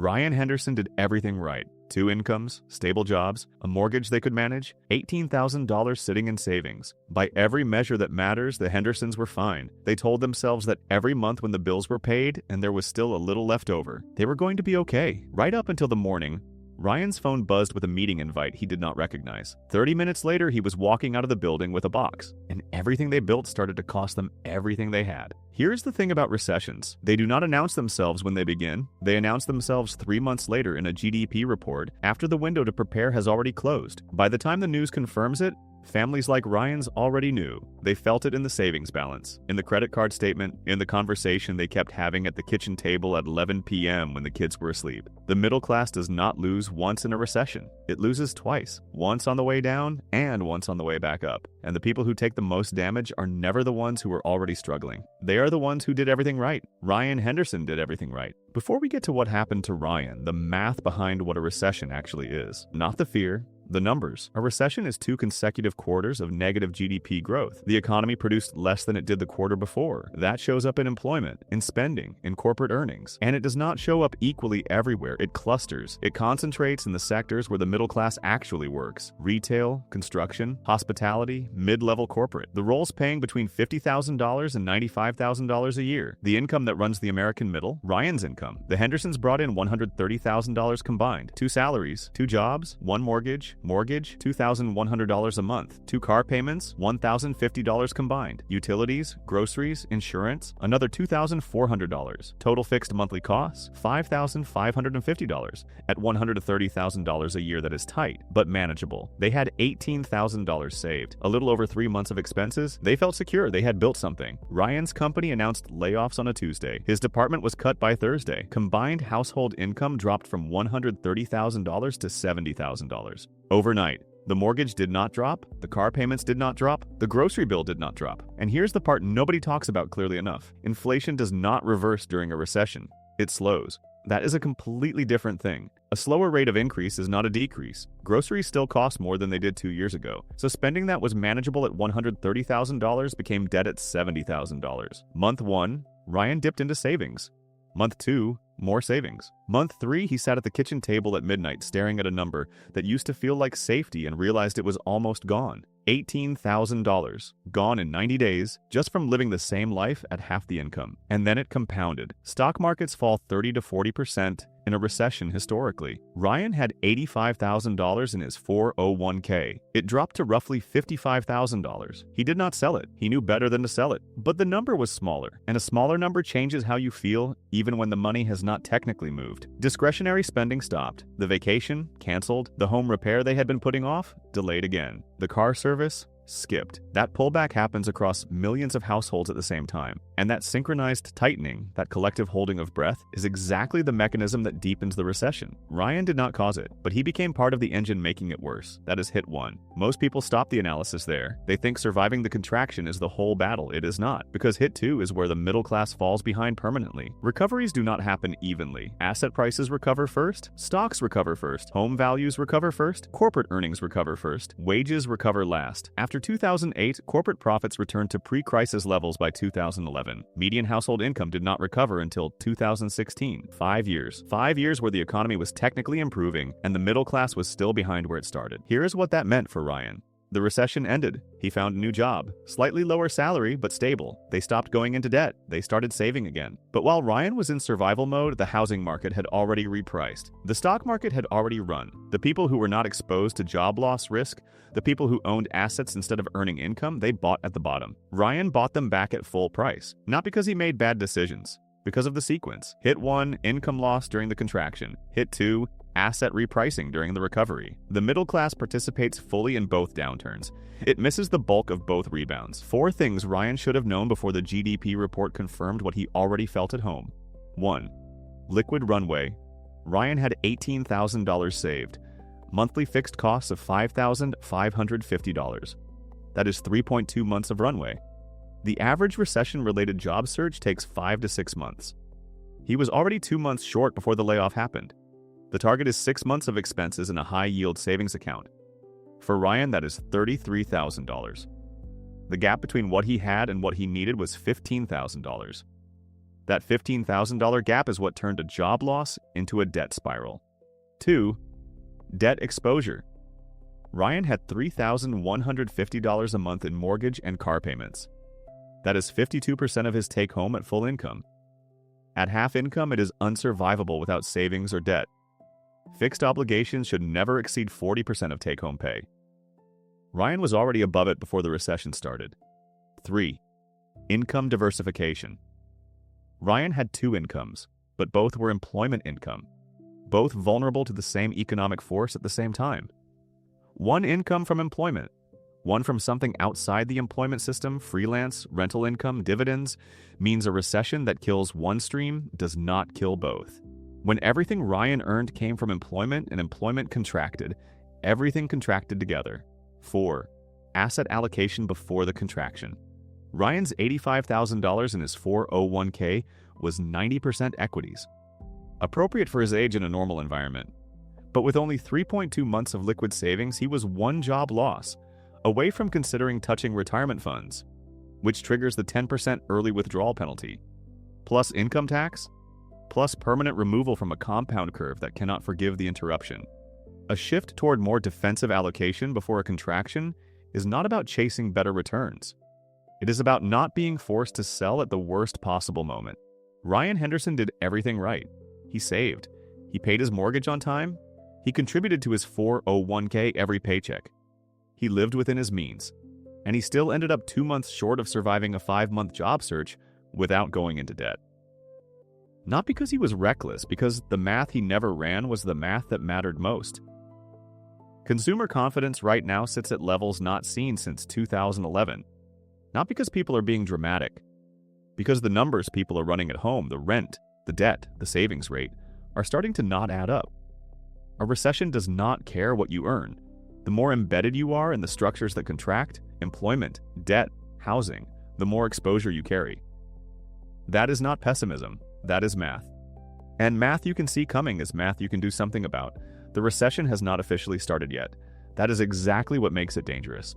Ryan Henderson did everything right. 2 incomes, stable jobs, a mortgage they could manage, $18,000 sitting in savings. By every measure that matters, the Hendersons were fine. They told themselves that every month when the bills were paid and there was still a little left over, they were going to be okay. Right up until the morning, Ryan's phone buzzed with a meeting invite he did not recognize. 30 minutes later, he was walking out of the building with a box, and everything they built started to cost them everything they had. Here's the thing about recessions. They do not announce themselves when they begin. They announce themselves 3 months later in a GDP report after the window to prepare has already closed. By the time the news confirms it, families like Ryan's already knew. They felt it in the savings balance, in the credit card statement, in the conversation they kept having at the kitchen table at 11 p.m. when the kids were asleep. The middle class does not lose once in a recession. It loses twice, once on the way down and once on the way back up. And the people who take the most damage are never the ones who are already struggling. They are the ones who did everything right. Ryan Henderson did everything right. Before we get to what happened to Ryan, the math behind what a recession actually is, not the fear, the numbers. A recession is 2 consecutive quarters of negative GDP growth. The economy produced less than it did the quarter before. That shows up in employment, in spending, in corporate earnings. And it does not show up equally everywhere. It clusters. It concentrates in the sectors where the middle class actually works. Retail, construction, hospitality, mid-level corporate. The roles paying between $50,000 and $95,000 a year. The income that runs the American middle, Ryan's income. The Hendersons brought in $130,000 combined. 2 salaries, 2 jobs, 1 mortgage, $2,100 a month, 2 car payments, $1,050 combined, utilities, groceries, insurance, another $2,400, total fixed monthly costs, $5,550. At $130,000 a year, that is tight, but manageable. They had $18,000 saved, a little over 3 months of expenses. They felt secure. They had built something. Ryan's company announced layoffs on a Tuesday. His department was cut by Thursday. Combined household income dropped from $130,000 to $70,000. Overnight. The mortgage did not drop, the car payments did not drop, the grocery bill did not drop. And here's the part nobody talks about clearly enough. Inflation does not reverse during a recession. It slows. That is a completely different thing. A slower rate of increase is not a decrease. Groceries still cost more than they did 2 years ago. So spending that was manageable at $130,000 became debt at $70,000. Month 1, Ryan dipped into savings. Month 2, more savings. Month 3, he sat at the kitchen table at midnight staring at a number that used to feel like safety and realized it was almost gone. $18,000, gone in 90 days, just from living the same life at half the income. And then it compounded. Stock markets fall 30 to 40% in a recession historically. Ryan had $85,000 in his 401k. It dropped to roughly $55,000. He did not sell it. He knew better than to sell it. But the number was smaller, and a smaller number changes how you feel even when the money has not technically moved. Discretionary spending stopped. The vacation, canceled. The home repair they had been putting off, delayed again. The car service, skipped. That pullback happens across millions of households at the same time. And that synchronized tightening, that collective holding of breath, is exactly the mechanism that deepens the recession. Ryan did not cause it, but he became part of the engine making it worse. That is hit 1. Most people stop the analysis there. They think surviving the contraction is the whole battle. It is not, because hit 2 is where the middle class falls behind permanently. Recoveries do not happen evenly. Asset prices recover first, stocks recover first, home values recover first, corporate earnings recover first, wages recover last. After 2008, corporate profits returned to pre-crisis levels by 2011. Median household income did not recover until 2016. 5 years. 5 years where the economy was technically improving and the middle class was still behind where it started. Here is what that meant for Ryan. The recession ended. He found a new job. Slightly lower salary, but stable. They stopped going into debt. They started saving again. But while Ryan was in survival mode, the housing market had already repriced. The stock market had already run. The people who were not exposed to job loss risk, the people who owned assets instead of earning income, they bought at the bottom. Ryan bought them back at full price. Not because he made bad decisions. Because of the sequence. Hit 1, income loss during the contraction. Hit 2, asset repricing during the recovery. The middle class participates fully in both downturns. It misses the bulk of both rebounds. 4 things Ryan should have known before the GDP report confirmed what he already felt at home. 1. Liquid runway. Ryan had $18,000 saved. Monthly fixed costs of $5,550. That is 3.2 months of runway. The average recession-related job search takes 5 to 6 months. He was already 2 months short before the layoff happened. The target is 6 months of expenses in a high-yield savings account. For Ryan, that is $33,000. The gap between what he had and what he needed was $15,000. That $15,000 gap is what turned a job loss into a debt spiral. 2. Debt exposure. Ryan had $3,150 a month in mortgage and car payments. That is 52% of his take-home at full income. At half income, it is unsurvivable without savings or debt. Fixed obligations should never exceed 40% of take-home pay. Ryan was already above it before the recession started. 3. Income diversification. Ryan had 2 incomes, but both were employment income, both vulnerable to the same economic force at the same time. One income from employment, one from something outside the employment system, freelance, rental income, dividends, means a recession that kills one stream does not kill both. When everything Ryan earned came from employment and employment contracted, everything contracted together. 4. Asset allocation before the contraction. Ryan's $85,000 in his 401k was 90% equities, appropriate for his age in a normal environment. But with only 3.2 months of liquid savings, he was one job loss away from considering touching retirement funds, which triggers the 10% early withdrawal penalty, plus income tax, plus permanent removal from a compound curve that cannot forgive the interruption. A shift toward more defensive allocation before a contraction is not about chasing better returns. It is about not being forced to sell at the worst possible moment. Ryan Henderson did everything right. He saved. He paid his mortgage on time. He contributed to his 401k every paycheck. He lived within his means. And he still ended up 2 months short of surviving a 5-month job search without going into debt. Not because he was reckless, because the math he never ran was the math that mattered most. Consumer confidence right now sits at levels not seen since 2011. Not because people are being dramatic. Because the numbers people are running at home, the rent, the debt, the savings rate, are starting to not add up. A recession does not care what you earn. The more embedded you are in the structures that contract, employment, debt, housing, the more exposure you carry. That is not pessimism. That is math. And math you can see coming is math you can do something about. The recession has not officially started yet. That is exactly what makes it dangerous.